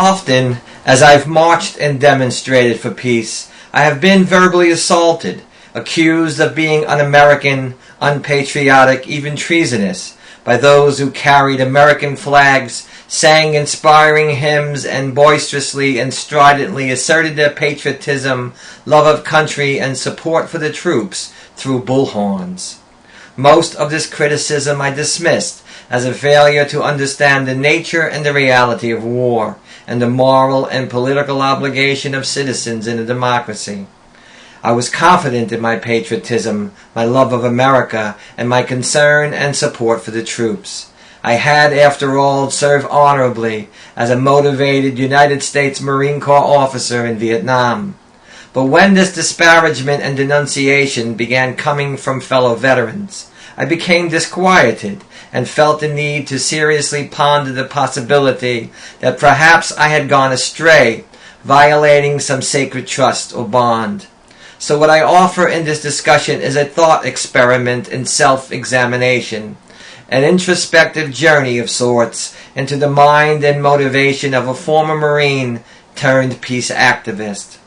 Often, as I've marched and demonstrated for peace, I have been verbally assaulted, accused of being un-American, unpatriotic, even treasonous, by those who carried American flags, sang inspiring hymns, and boisterously and stridently asserted their patriotism, love of country, and support for the troops through bullhorns. Most of this criticism I dismissed as a failure to understand the nature and the reality of war, and the moral and political obligation of citizens in a democracy. I was confident in my patriotism, my love of America, and my concern and support for the troops. I had, after all, served honorably as a motivated United States Marine Corps officer in Vietnam. But when this disparagement and denunciation began coming from fellow veterans, I became disquieted and felt the need to seriously ponder the possibility that perhaps I had gone astray, violating some sacred trust or bond. So what I offer in this discussion is a thought experiment in self-examination, an introspective journey of sorts into the mind and motivation of a former Marine turned peace activist.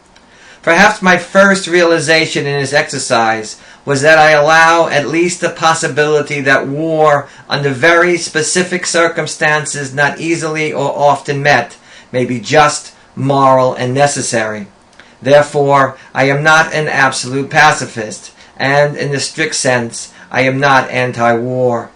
Perhaps my first realization in this exercise was that I allow at least the possibility that war, under very specific circumstances not easily or often met, may be just, moral, and necessary. Therefore, I am not an absolute pacifist, and in the strict sense, I am not anti-war.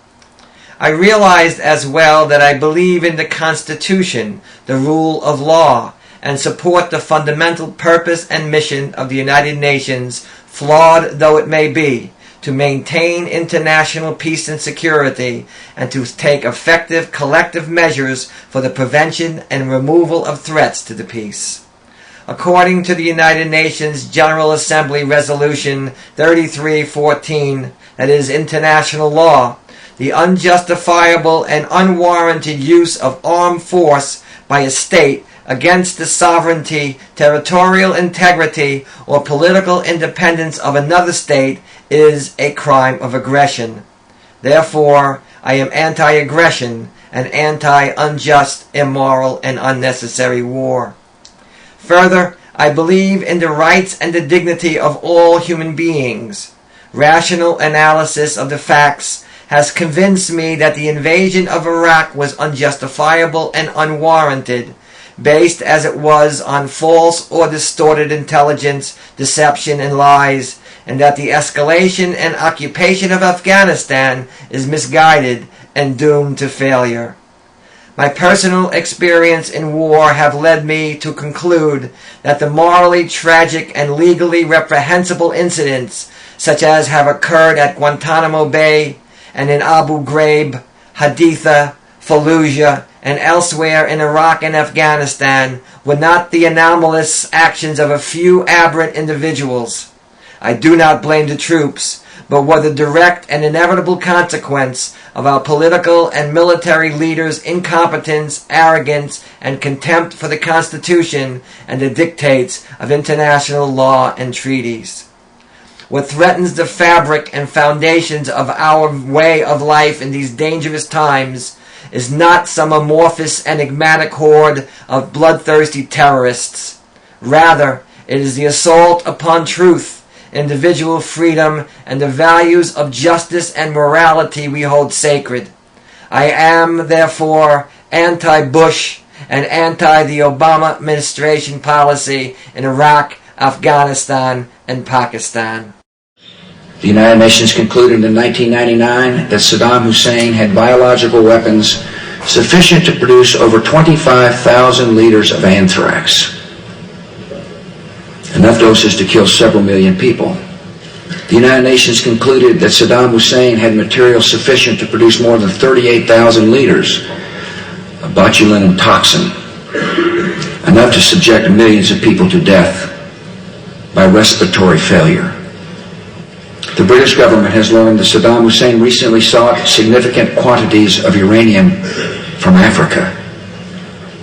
I realized as well that I believe in the Constitution, the rule of law, and support the fundamental purpose and mission of the United Nations, flawed though it may be, to maintain international peace and security, and to take effective collective measures for the prevention and removal of threats to the peace. According to the United Nations General Assembly Resolution 3314, that is international law, the unjustifiable and unwarranted use of armed force by a state against the sovereignty, territorial integrity, or political independence of another state is a crime of aggression. Therefore, I am anti-aggression and anti-unjust, immoral, and unnecessary war. Further, I believe in the rights and the dignity of all human beings. Rational analysis of the facts has convinced me that the invasion of Iraq was unjustifiable and unwarranted, based as it was on false or distorted intelligence, deception, and lies, and that the escalation and occupation of Afghanistan is misguided and doomed to failure. My personal experience in war have led me to conclude that the morally tragic and legally reprehensible incidents, such as have occurred at Guantanamo Bay and in Abu Ghraib, Haditha, Fallujah, and elsewhere in Iraq and Afghanistan, were not the anomalous actions of a few aberrant individuals. I do not blame the troops, but were the direct and inevitable consequence of our political and military leaders' incompetence, arrogance, and contempt for the Constitution and the dictates of international law and treaties. What threatens the fabric and foundations of our way of life in these dangerous times is not some amorphous, enigmatic horde of bloodthirsty terrorists. Rather, it is the assault upon truth, individual freedom, and the values of justice and morality we hold sacred. I am, therefore, anti-Bush and anti the Obama administration policy in Iraq, Afghanistan, and Pakistan. The United Nations concluded in 1999 that Saddam Hussein had biological weapons sufficient to produce over 25,000 liters of anthrax, enough doses to kill several million people. The United Nations concluded that Saddam Hussein had material sufficient to produce more than 38,000 liters of botulinum toxin, enough to subject millions of people to death by respiratory failure. The British government has learned that Saddam Hussein recently sought significant quantities of uranium from Africa.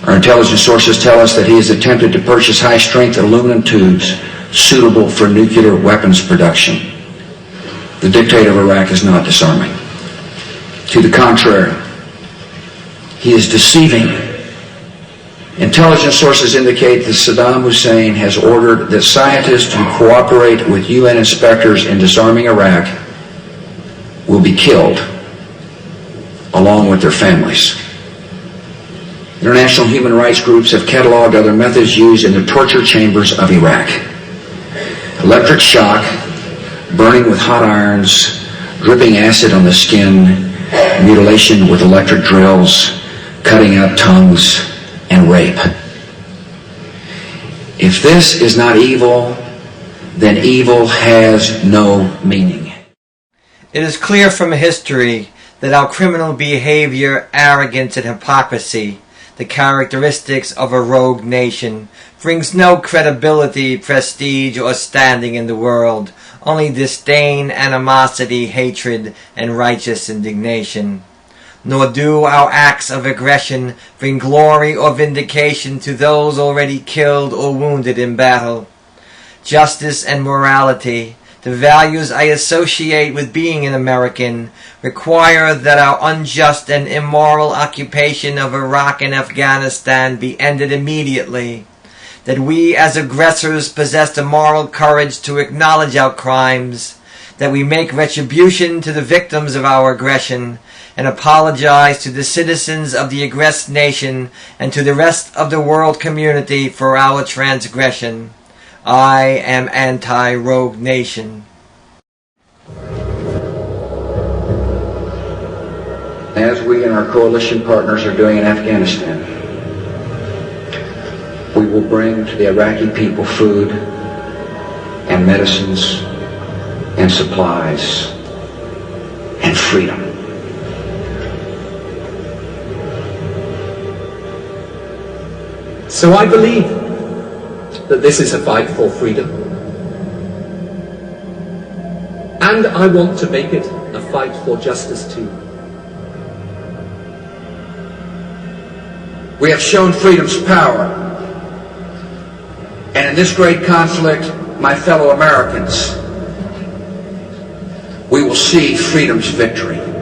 Our intelligence sources tell us that he has attempted to purchase high-strength aluminum tubes suitable for nuclear weapons production. The dictator of Iraq is not disarming. To the contrary, he is deceiving Intelligence sources indicate that Saddam Hussein has ordered that scientists who cooperate with UN inspectors in disarming Iraq will be killed, along with their families. International human rights groups have cataloged other methods used in the torture chambers of Iraq. Electric shock, burning with hot irons, dripping acid on the skin, mutilation with electric drills, cutting out tongues, and rape. If this is not evil, then evil has no meaning. It is clear from history that our criminal behavior, arrogance, and hypocrisy, the characteristics of a rogue nation, brings no credibility, prestige, or standing in the world, only disdain, animosity, hatred, and righteous indignation. Nor do our acts of aggression bring glory or vindication to those already killed or wounded in battle. Justice and morality, the values I associate with being an American, require that our unjust and immoral occupation of Iraq and Afghanistan be ended immediately, that we as aggressors possess the moral courage to acknowledge our crimes, that we make retribution to the victims of our aggression, and apologize to the citizens of the aggressed nation and to the rest of the world community for our transgression. I am anti-rogue nation. As we and our coalition partners are doing in Afghanistan, we will bring to the Iraqi people food and medicines and supplies and freedom. So I believe that this is a fight for freedom. And I want to make it a fight for justice too. We have shown freedom's power. And in this great conflict, my fellow Americans, we will see freedom's victory.